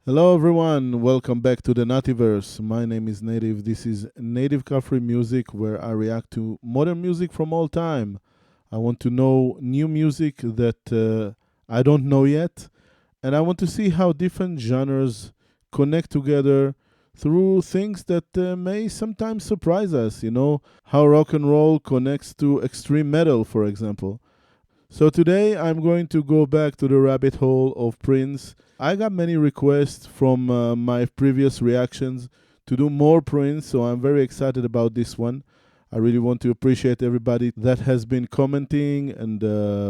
Hello everyone, welcome back to the Nativerse. My name is Nativ. This is Native Cafri music where I react to modern music from all time. I want to know new music that I don't know yet, and I want to see how different genres connect together through things that may sometimes surprise us, how rock and roll connects to extreme metal, for example. So today I'm going to go back to the rabbit hole of Prince. I got many requests from my previous reactions to do more Prince, so I'm very excited about this one. I really want to appreciate everybody that has been commenting and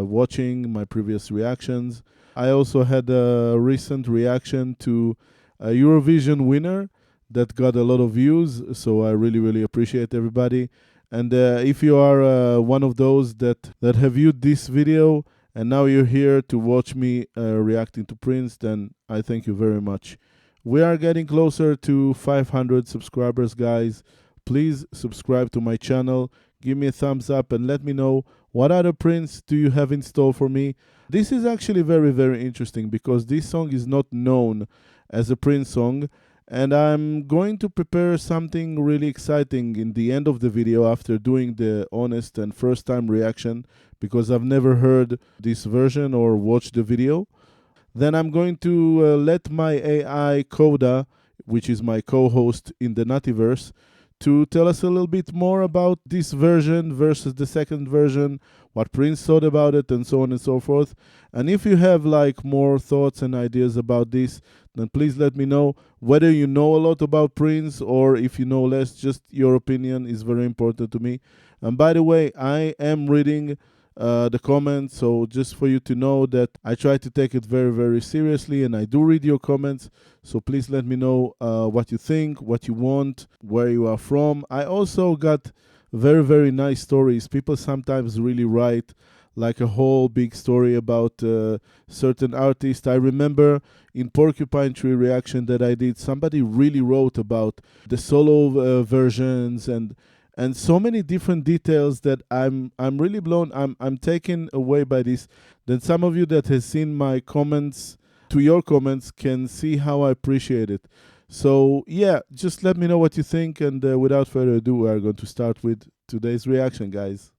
watching my previous reactions. I also had a recent reaction to a Eurovision winner that got a lot of views, so I really, really appreciate everybody. And if you are one of those that have viewed this video and now you're here to watch me reacting to Prince, then I thank you very much. We are getting closer to 500 subscribers, guys. Please subscribe to my channel, give me a thumbs up, and let me know what other Prince do you have in store for me. This is actually very, very interesting because this song is not known as a Prince song. And I'm going to prepare something really exciting in the end of the video after doing the honest and first time reaction because I've never heard this version or watched the video. Then I'm going to let my AI Coda, which is my co-host in the Nativerse, to tell us a little bit more about this version versus the second version, what Prince thought about it, and so on and so forth. And if you have like more thoughts and ideas about this, then please let me know. Whether you know a lot about Prince or if you know less, just your opinion is very important to me. And by the way, I am reading the comments, so just for you to know that I try to take it very, very seriously, and I do read your comments. So please let me know what you think, what you want, where you are from. I also got very, very nice stories. People sometimes really write like a whole big story about certain artists. I remember in Porcupine Tree reaction that I did, somebody really wrote about the solo versions and so many different details that I'm really blown. I'm taken away by this. Then some of you that has seen my comments to your comments can see how I appreciate it. So yeah, just let me know what you think. And without further ado, we are going to start with today's reaction, guys.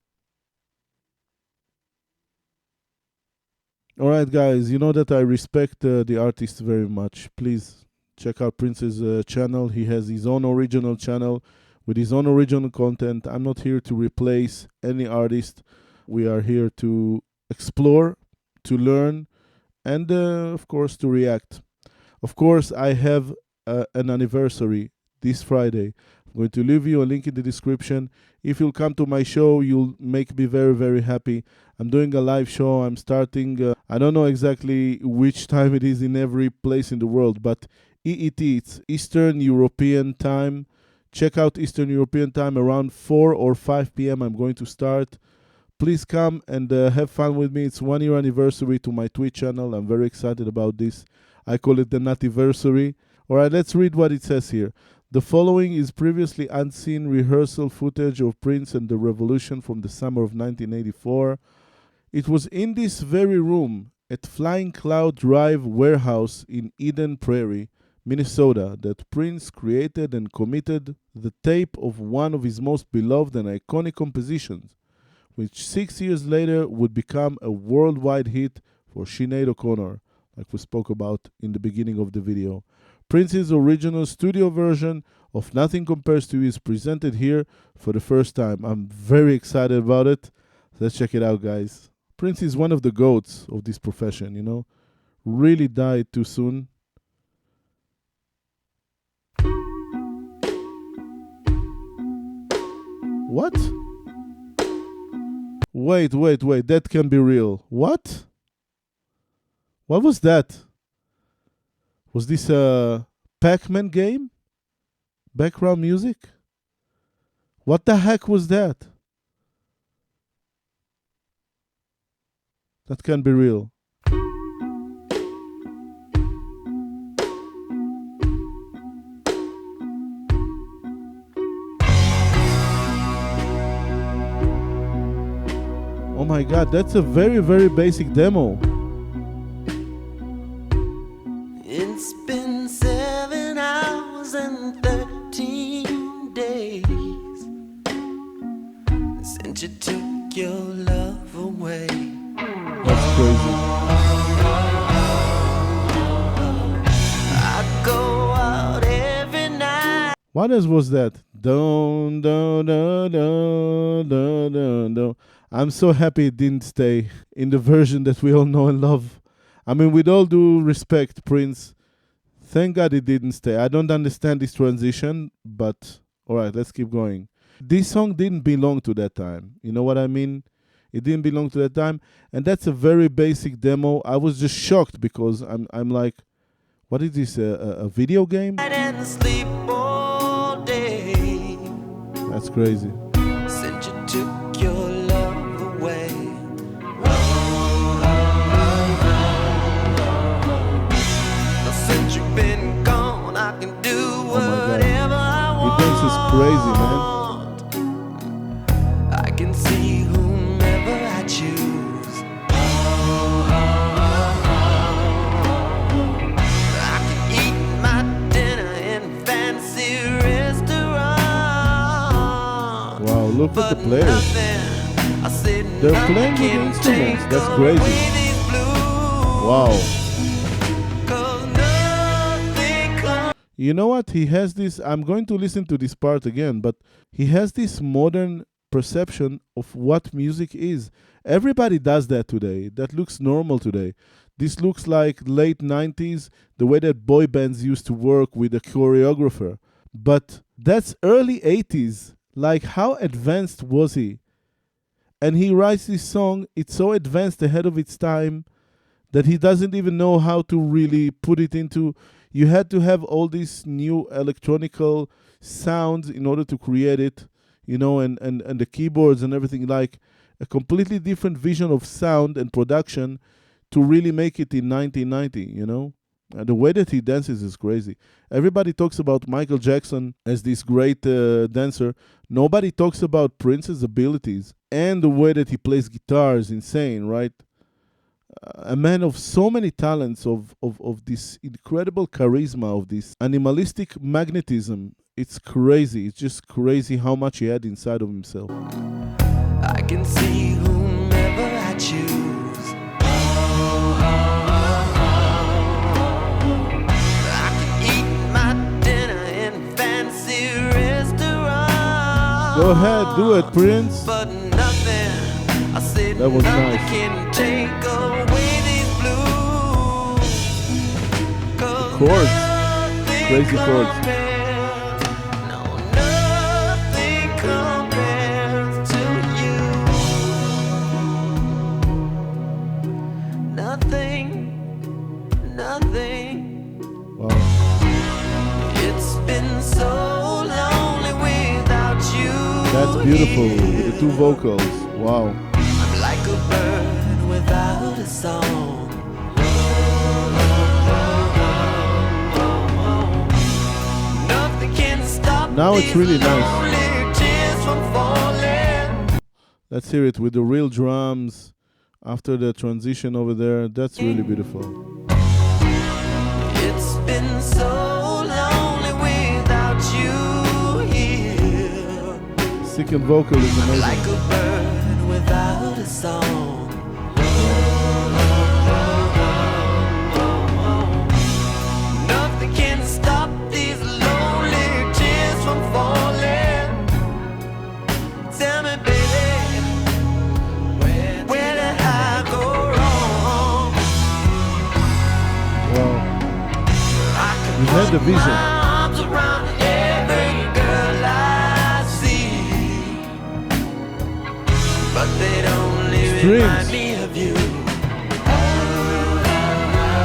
All right, guys, you know that I respect the artist very much. Please check out Prince's channel. He has his own original channel with his own original content. I'm not here to replace any artist. We are here to explore, to learn, and of course, to react. Of course, I have an anniversary this Friday. I'm going to leave you a link in the description. If you'll come to my show, you'll make me very, very happy. I'm doing a live show. I'm starting, I don't know exactly which time it is in every place in the world, but EET, it's Eastern European time. Check out Eastern European time around 4 or 5 p.m. I'm going to start. Please come and have fun with me. It's 1 year anniversary to my Twitch channel. I'm very excited about this. I call it the Nativersary. All right, let's read what it says here. The following is previously unseen rehearsal footage of Prince and the Revolution from the summer of 1984. It was in this very room at Flying Cloud Drive Warehouse in Eden Prairie, Minnesota, that Prince created and committed the tape of one of his most beloved and iconic compositions, which 6 years later would become a worldwide hit for Sinead O'Connor, like we spoke about in the beginning of the video. Prince's original studio version of Nothing Compares to You is presented here for the first time. I'm very excited about it. Let's check it out, guys. Prince is one of the goats of this profession, Really died too soon. What? Wait. That can be real. What? What was that? Was this a Pac-Man game? Background music? What the heck was that? That can be real. Oh my god, that's a very, very basic demo. It's been 7 hours and 13 days since you took your love away. That's crazy. I go out every night. What else was that? Don't, don't, don't, don't, don't, don't, don't. I'm so happy it didn't stay in the version that we all know and love. I mean, with all due respect, Prince, thank God it didn't stay. I don't understand this transition, but all right, let's keep going. This song didn't belong to that time. You know what I mean? It didn't belong to that time, and that's a very basic demo. I was just shocked because I'm like, what is this? A video game? And sleep all day. That's crazy. Since you took your love away. Since you've been gone, I can do whatever I want. He dances crazy, man. I can see whomever I choose. I can eat my dinner in fancy restaurants. Wow, look at the players. They're playing with instruments. That's crazy. Wow. You know what? He has this. I'm going to listen to this part again, but he has this modern perception of what music is. Everybody does that today. That looks normal today. This looks like late 90s, the way that boy bands used to work with a choreographer. But that's early 80s. Like, how advanced was he? And he writes this song, it's so advanced ahead of its time that he doesn't even know how to really put it into. You had to have all these new electronical sounds in order to create it, you know, and the keyboards and everything, like a completely different vision of sound and production to really make it in 1990, you know. The way that he dances is crazy. Everybody talks about Michael Jackson as this great dancer. Nobody talks about Prince's abilities and the way that he plays guitar is insane, right? A man of so many talents, of this incredible charisma, of this animalistic magnetism. It's crazy. It's just crazy how much he had inside of himself. I can see whomever I choose. I can eat my dinner in fancy restaurants. Go ahead, do it, Prince. But nothing, I said, that was nothing nice. can take away these blues. Chords, crazy chords. No, nothing compares to you. Nothing, nothing. Wow. It's been so lonely without you. That's beautiful. The two vocals. Wow. I'm like a bird without a song. Nothing can stop. Now it's really nice. lonely tears from falling. Let's hear it with the real drums after the transition over there. That's really beautiful. It's been so lonely without you here. Second vocal is amazing. Like a bird without a song. Nothing can stop these lonely tears from falling. Tell me, baby, where did I go wrong? Wow. I can You had the put vision. my arms around every girl I see, but they only Strings. remind me of you.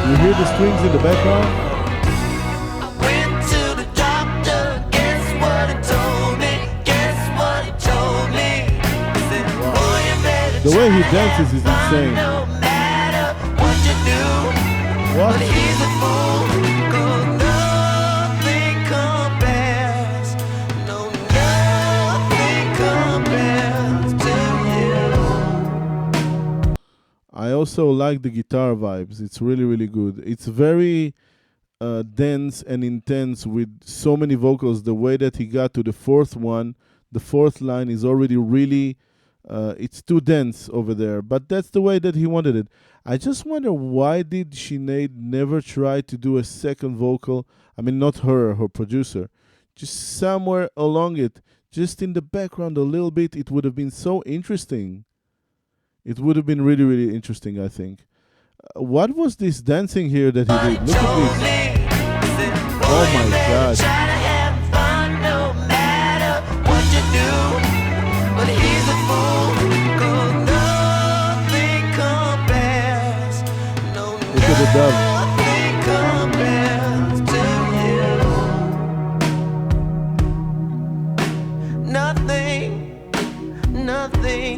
You hear the strings in the background? I went to the doctor, guess what he told me? Guess what he told me? He said, boy, you better The way he try dances is to have fun insane. no matter what you do. What? But he's a fool, 'cause nothing compares. No, nothing compares to you. I also like the guitar vibes. It's really, really good. It's very dense and intense with so many vocals. The way that he got to the fourth one, the fourth line is already really, it's too dense over there. But that's the way that he wanted it. I just wonder, why did Sinead never try to do a second vocal? I mean, not her, her producer, just somewhere along it, just in the background a little bit. It would have been so interesting. It would have been really, really interesting, I think. What was this dancing here that he did? Look at told this. me, said, Oh boy, you my better God. try to have fun no matter what you do. But he's a fool, 'cause nothing compares. No, Look at the dove. nothing compares to you. Nothing, nothing.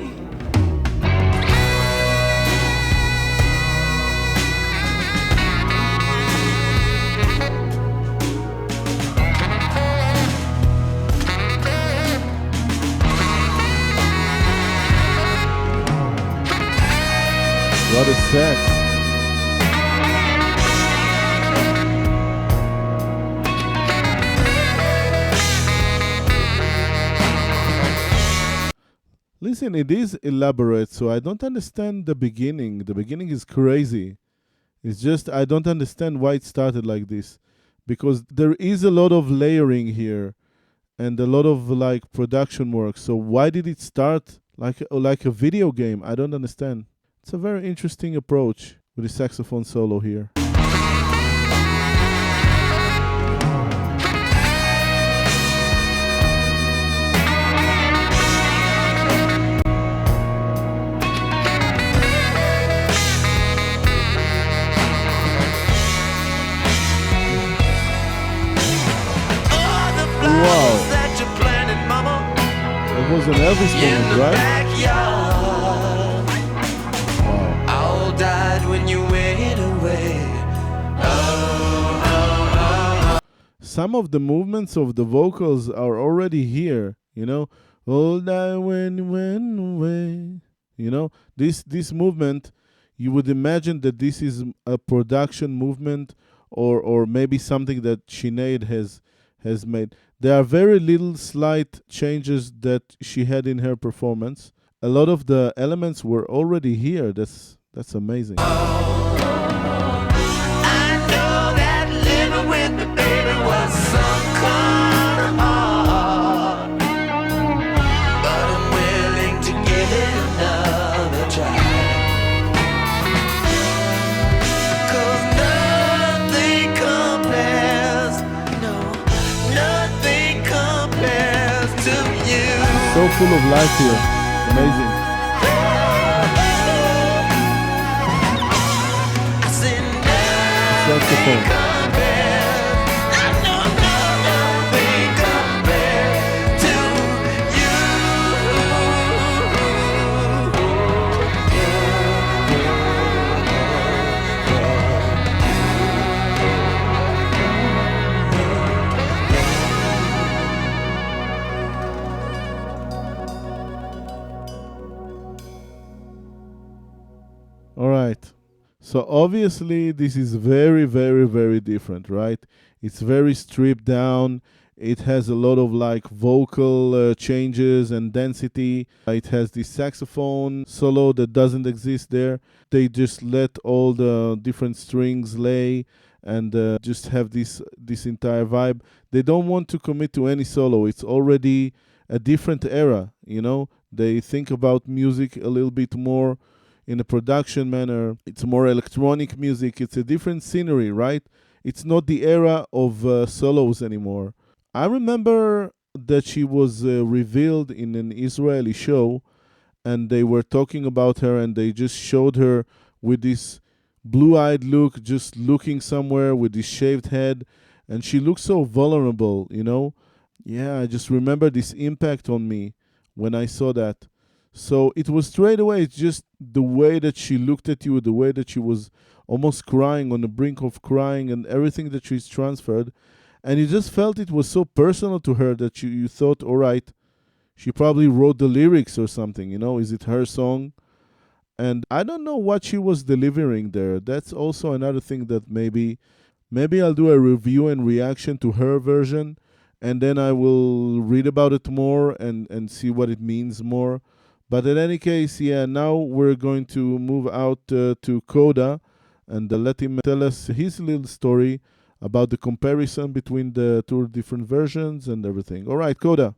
What a sax. Listen, it is elaborate, so I don't understand the beginning. The beginning is crazy. It's just I don't understand why it started like this. Because there is a lot of layering here and a lot of like production work. So why did it start like a video game? I don't understand. It's a very interesting approach with the saxophone solo here. All the flowers Wow. that you planted, mama, It was an Elvis in moment, the right? backyard, Wow. all died when you went away. Some of the movements of the vocals are already here, you know. All that when you went away. You know, this movement, you would imagine that this is a production movement, or maybe something that Sinead has made. There are very little slight changes that she had in her performance. A lot of the elements were already here. That's amazing. I know that living with me, baby, was some kind of hard, but I'm willing to give it another try. 'Cause nothing compares, no, nothing compares to you. So full of life here. Amazing. I said nothing Saxophone. compares. I know nothing compares to you. All right. So obviously this is very, very, very different, right? It's very stripped down. It has a lot of like vocal changes and density. It has the saxophone solo that doesn't exist there. They just let all the different strings lay and just have this entire vibe. They don't want to commit to any solo. It's already a different era, you know? They think about music a little bit more in a production manner. It's more electronic music. It's a different scenery, right? It's not the era of solos anymore. I remember that she was revealed in an Israeli show, and they were talking about her, and they just showed her with this blue-eyed look, just looking somewhere with this shaved head, and she looked so vulnerable, you know? Yeah, I just remember this impact on me when I saw that. So it was straight away. It's just the way that she looked at you, the way that she was almost crying, on the brink of crying, and everything that she's transferred. And you just felt it was so personal to her that you thought, all right, she probably wrote the lyrics or something, you know? Is it her song? And I don't know what she was delivering there. That's also another thing that maybe Maybe I'll do a review and reaction to her version, and then I will read about it more and see what it means more. But in any case, yeah, now we're going to move out to Coda and let him tell us his little story about the comparison between the two different versions and everything. All right, Coda,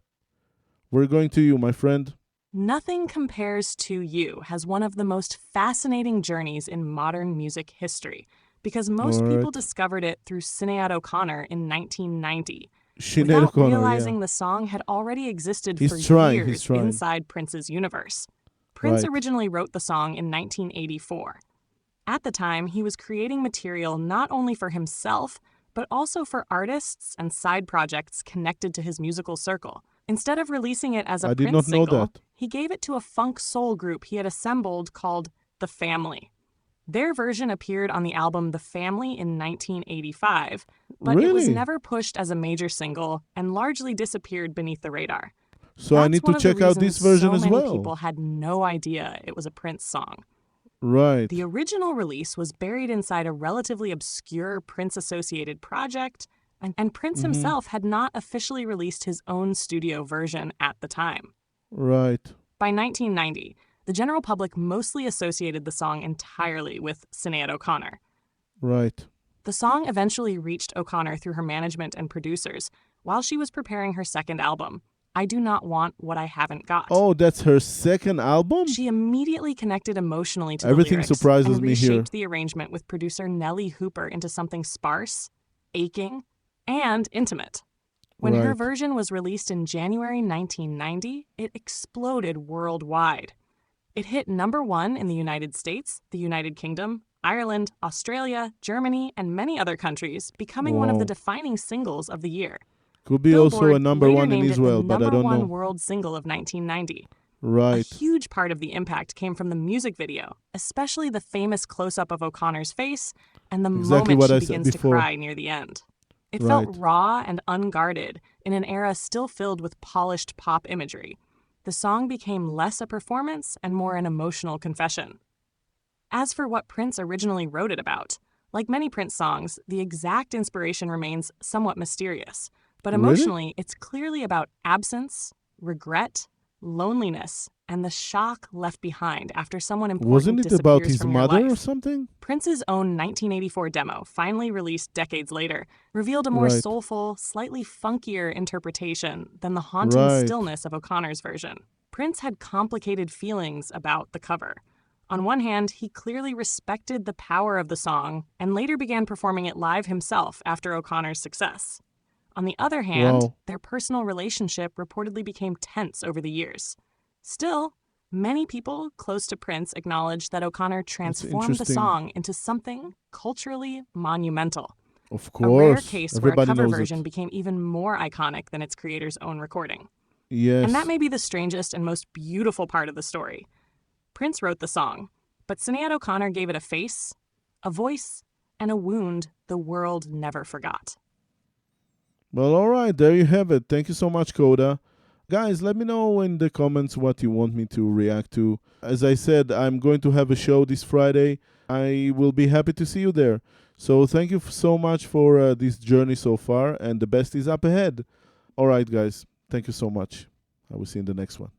we're going to you, my friend. Nothing Compares to You has one of the most fascinating journeys in modern music history because most All people right. discovered it through Sinead O'Connor in 1990, Sinead without O'Connor, yeah. realizing the song had already existed for He's years trying. inside Prince's universe. Prince Right. originally wrote the song in 1984. At the time, he was creating material not only for himself, but also for artists and side projects connected to his musical circle. Instead of releasing it as a I did Prince not know single, that. he gave it to a funk soul group he had assembled called The Family. Their version appeared on the album The Family in 1985, but it was Really? never pushed as a major single and largely disappeared beneath the radar. So I That's need to one of the check out reasons this version so as many well. people had no idea it was a Prince song. Right. The original release was buried inside a relatively obscure Prince-associated project, and Prince Mm-hmm. himself had not officially released his own studio version at the time. Right. By 1990, the general public mostly associated the song entirely with Sinead O'Connor. Right. The song eventually reached O'Connor through her management and producers while she was preparing her second album, I Do Not Want What I Haven't Got. Oh, that's her second album? She immediately connected emotionally to the Everything lyrics surprises and me here. reshaped the arrangement with producer Nellie Hooper into something sparse, aching, and intimate. When her Right. version was released in January 1990, it exploded worldwide. It hit number 1 in the United States, the United Kingdom, Ireland, Australia, Germany, and many other countries, becoming one of the Wow. defining singles of the year. Could be also a Billboard number later one in named it the Israel, but I number don't 1 know. world single of 1990. A Right. huge part of the impact came from the music video, especially the famous close-up of O'Connor's face and the Exactly moment what she I said begins to before. cry near the end. It Right. felt raw and unguarded in an era still filled with polished pop imagery. The song became less a performance and more an emotional confession. As for what Prince originally wrote it about, like many Prince songs, the exact inspiration remains somewhat mysterious. But Really? emotionally, it's clearly about absence, regret, loneliness, and the shock left behind after someone Wasn't important it about disappears his from your mother or life. something? Prince's own 1984 demo, finally released decades later, revealed a more Right. soulful, slightly funkier interpretation than the haunting Right. stillness of O'Connor's version. Prince had complicated feelings about the cover. On one hand, he clearly respected the power of the song and later began performing it live himself after O'Connor's success. On the other hand, Wow. their personal relationship reportedly became tense over the years. Still, many people close to Prince acknowledge that O'Connor That's transformed the interesting. song into something culturally monumental. Of A rare course. case where a Everybody cover knows version it. became even more iconic than its creator's own recording. Yes. And that may be the strangest and most beautiful part of the story. Prince wrote the song, but Sinead O'Connor gave it a face, a voice, and a wound the world never forgot. Well, all right. There you have it. Thank you so much, Coda. Guys, let me know in the comments what you want me to react to. As I said, I'm going to have a show this Friday. I will be happy to see you there. So thank you so much for this journey so far, and the best is up ahead. All right, guys. Thank you so much. I will see you in the next one.